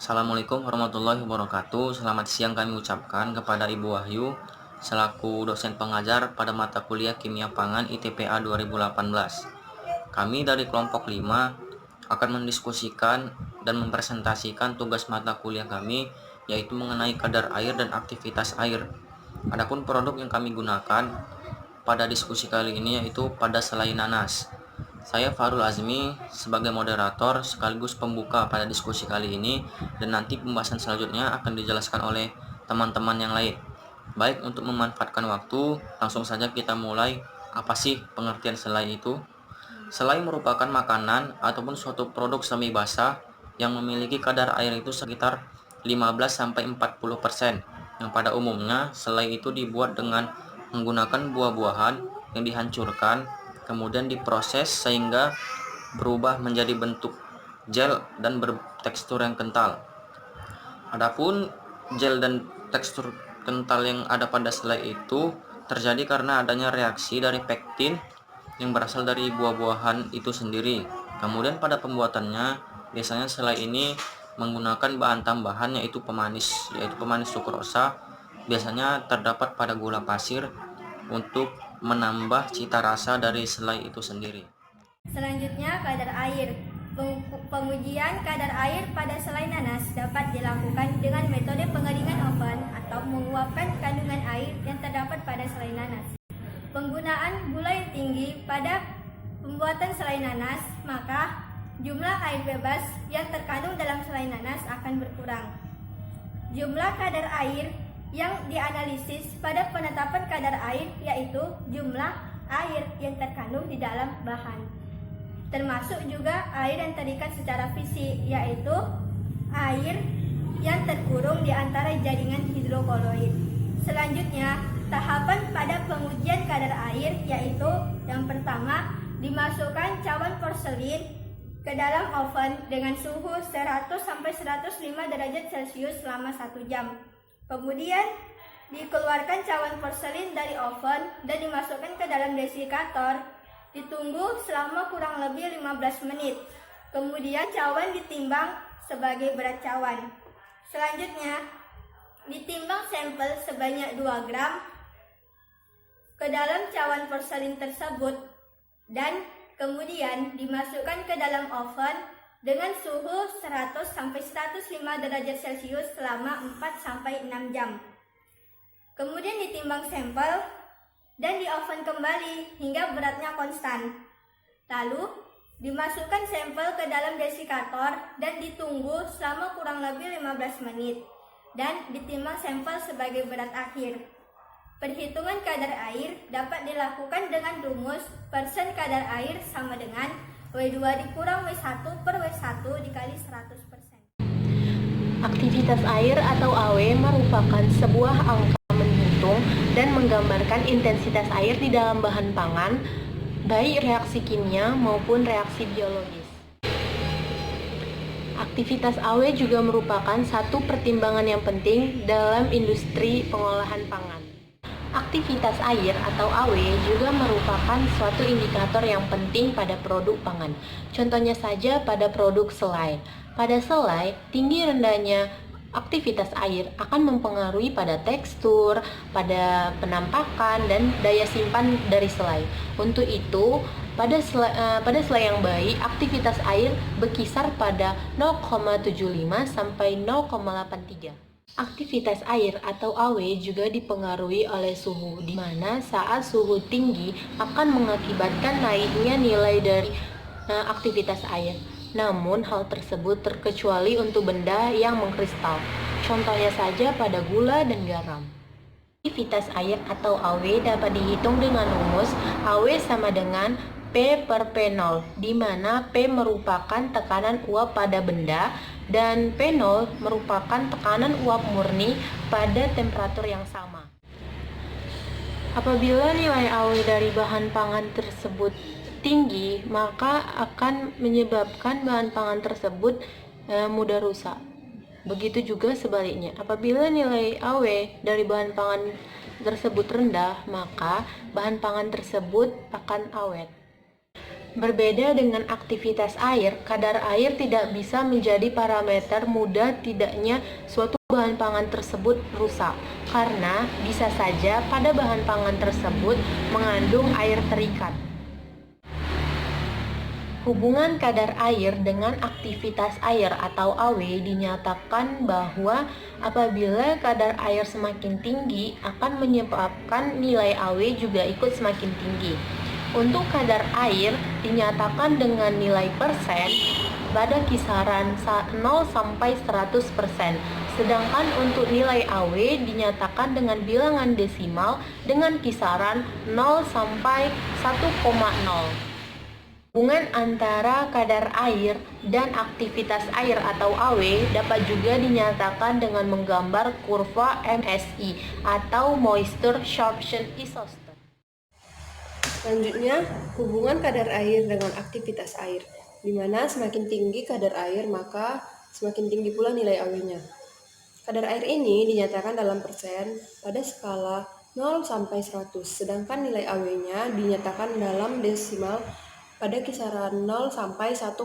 Assalamualaikum warahmatullahi wabarakatuh. Selamat siang kami ucapkan kepada Ibu Wahyu selaku dosen pengajar pada mata kuliah Kimia Pangan ITPA 2018. Kami dari kelompok 5 akan mendiskusikan dan mempresentasikan tugas mata kuliah kami, yaitu mengenai kadar air dan aktivitas air. Adapun produk yang kami gunakan pada diskusi kali ini yaitu pada selai nanas. Saya Farul Azmi sebagai moderator sekaligus pembuka pada diskusi kali ini, dan nanti pembahasan selanjutnya akan dijelaskan oleh teman-teman yang lain. Baik, untuk memanfaatkan waktu, langsung saja kita mulai. Apa sih pengertian selai itu? Selai merupakan makanan ataupun suatu produk semi basah yang memiliki kadar air itu sekitar 15-40%. Yang pada umumnya selai itu dibuat dengan menggunakan buah-buahan yang dihancurkan, kemudian diproses sehingga berubah menjadi bentuk gel dan bertekstur yang kental. Adapun gel dan tekstur kental yang ada pada selai itu terjadi karena adanya reaksi dari pektin yang berasal dari buah-buahan itu sendiri. Kemudian pada pembuatannya biasanya selai ini menggunakan bahan tambahan yaitu pemanis sukrosa. Biasanya terdapat pada gula pasir untuk menambah cita rasa dari selai itu sendiri. Selanjutnya, kadar air. Pengujian kadar air pada selai nanas dapat dilakukan dengan metode pengeringan oven atau menguapkan kandungan air yang terdapat pada selai nanas. Penggunaan gula yang tinggi pada pembuatan selai nanas, maka jumlah air bebas yang terkandung dalam selai nanas akan berkurang. Jumlah kadar air yang dianalisis pada penetapan kadar air yaitu jumlah air yang terkandung di dalam bahan, termasuk juga air yang terikat secara fisik, yaitu air yang terkurung di antara jaringan hidrokoloid. Selanjutnya, tahapan pada pengujian kadar air yaitu yang pertama, dimasukkan cawan porselin ke dalam oven dengan suhu 100-105 derajat Celcius selama 1 jam. Kemudian dikeluarkan cawan porselin dari oven dan dimasukkan ke dalam desikator. Ditunggu selama kurang lebih 15 menit. Kemudian cawan ditimbang sebagai berat cawan. Selanjutnya, ditimbang sampel sebanyak 2 gram ke dalam cawan porselin tersebut dan kemudian dimasukkan ke dalam oven dengan suhu 100-105 derajat Celcius selama 4-6 jam. Kemudian ditimbang sampel dan di oven kembali hingga beratnya konstan. Lalu dimasukkan sampel ke dalam desikator dan ditunggu selama kurang lebih 15 menit dan ditimbang sampel sebagai berat akhir. Perhitungan kadar air dapat dilakukan dengan rumus persen kadar air sama dengan W2 dikurang W1 per W1 dikali 100%. Aktivitas air atau AW merupakan sebuah angka menghitung dan menggambarkan intensitas air di dalam bahan pangan, baik reaksi kimia maupun reaksi biologis. Aktivitas AW juga merupakan satu pertimbangan yang penting dalam industri pengolahan pangan. Aktivitas air atau AW juga merupakan suatu indikator yang penting pada produk pangan. Contohnya saja pada produk selai. Pada selai, tinggi rendahnya aktivitas air akan mempengaruhi pada tekstur, pada penampakan, dan daya simpan dari selai. Untuk itu, pada selai yang baik, aktivitas air berkisar pada 0,75 sampai 0,83. Aktivitas air atau AW juga dipengaruhi oleh suhu, di mana saat suhu tinggi akan mengakibatkan naiknya nilai dari aktivitas air. Namun hal tersebut terkecuali untuk benda yang mengkristal. Contohnya saja pada gula dan garam. Aktivitas air atau AW dapat dihitung dengan rumus AW sama dengan P per P0, di mana P merupakan tekanan uap pada benda dan P0 merupakan tekanan uap murni pada temperatur yang sama. Apabila nilai AW dari bahan pangan tersebut tinggi, maka akan menyebabkan bahan pangan tersebut mudah rusak. Begitu juga sebaliknya, apabila nilai AW dari bahan pangan tersebut rendah, maka bahan pangan tersebut akan awet. Berbeda dengan aktivitas air, kadar air tidak bisa menjadi parameter mudah tidaknya suatu bahan pangan tersebut rusak, karena bisa saja pada bahan pangan tersebut mengandung air terikat. Hubungan kadar air dengan aktivitas air atau AW dinyatakan bahwa apabila kadar air semakin tinggi akan menyebabkan nilai AW juga ikut semakin tinggi. Untuk kadar air dinyatakan dengan nilai persen pada kisaran 0 sampai 100%, sedangkan untuk nilai AW dinyatakan dengan bilangan desimal dengan kisaran 0 sampai 1,0. Hubungan antara kadar air dan aktivitas air atau AW dapat juga dinyatakan dengan menggambar kurva MSI atau Moisture Sorption Isoster. Selanjutnya, hubungan kadar air dengan aktivitas air, di mana semakin tinggi kadar air maka semakin tinggi pula nilai AW-nya. Kadar air ini dinyatakan dalam persen pada skala 0 sampai 100, sedangkan nilai AW-nya dinyatakan dalam desimal pada kisaran 0 sampai 1,0.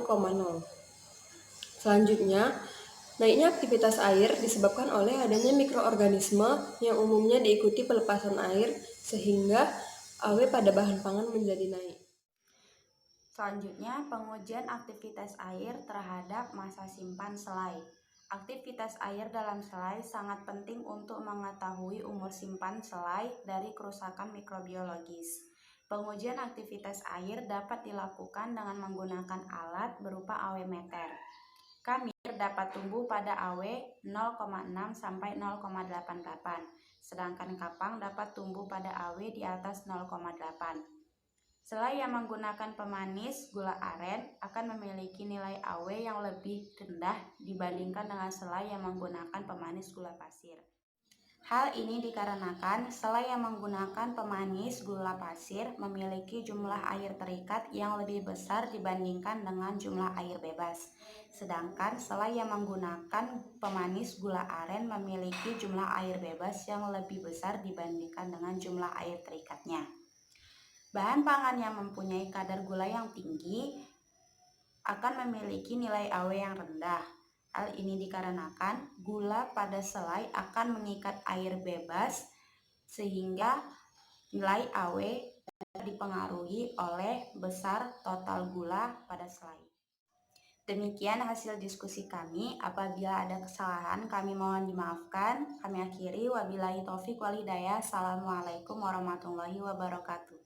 Selanjutnya, naiknya aktivitas air disebabkan oleh adanya mikroorganisme yang umumnya diikuti pelepasan air sehingga AW pada bahan pangan menjadi naik. Selanjutnya, pengujian aktivitas air terhadap massa simpan selai. Aktivitas air dalam selai sangat penting untuk mengetahui umur simpan selai dari kerusakan mikrobiologis. Pengujian aktivitas air dapat dilakukan dengan menggunakan alat berupa AW meter. Kamir dapat tumbuh pada AW 0,6 sampai 0,88, sedangkan kapang dapat tumbuh pada AW di atas 0,8. Selai yang menggunakan pemanis gula aren akan memiliki nilai AW yang lebih rendah dibandingkan dengan selai yang menggunakan pemanis gula pasir. Hal ini dikarenakan selai yang menggunakan pemanis gula pasir memiliki jumlah air terikat yang lebih besar dibandingkan dengan jumlah air bebas. Sedangkan selai yang menggunakan pemanis gula aren memiliki jumlah air bebas yang lebih besar dibandingkan dengan jumlah air terikatnya. Bahan pangan yang mempunyai kadar gula yang tinggi akan memiliki nilai AW yang rendah. Hal ini dikarenakan gula pada selai akan mengikat air bebas sehingga nilai AW dipengaruhi oleh besar total gula pada selai. Demikian hasil diskusi kami. Apabila ada kesalahan kami mohon dimaafkan. Kami akhiri, wabillahi taufik wal hidayah. Assalamualaikum warahmatullahi wabarakatuh.